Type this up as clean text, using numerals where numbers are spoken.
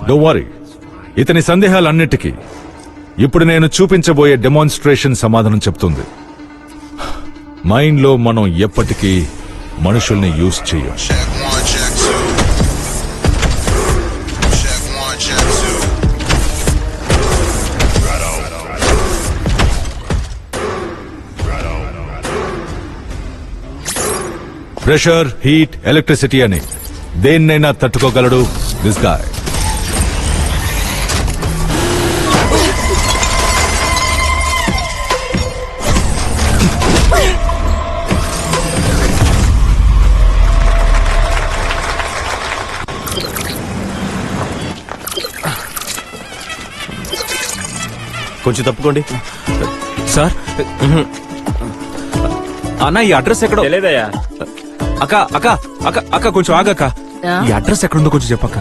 Don't worry, ఇతని సందేహాలన్నిటికీ ఇప్పుడు నేను చూపించబోయే డెమాన్స్ట్రేషన్ సమాధానం చెప్తుంది. మైండ్ లో మనం ఎప్పటికీ మనుషుల్ని యూజ్ చేయం. Check one, check two. Check one, check two. Pressure, heat, electricity అని దేన్నైనా తట్టుకోగలడు దిస్ గాయ్. కొంచెం తప్పుకోండి సార్ అన్న ఈ అడ్రస్ ఎక్కడో తెలియదయ్యా. అక్క అక్క అక్క అక్క కొంచెం ఆగక్క. ఈ అడ్రస్ ఎక్కడుందో కొంచెం చెప్పక్క.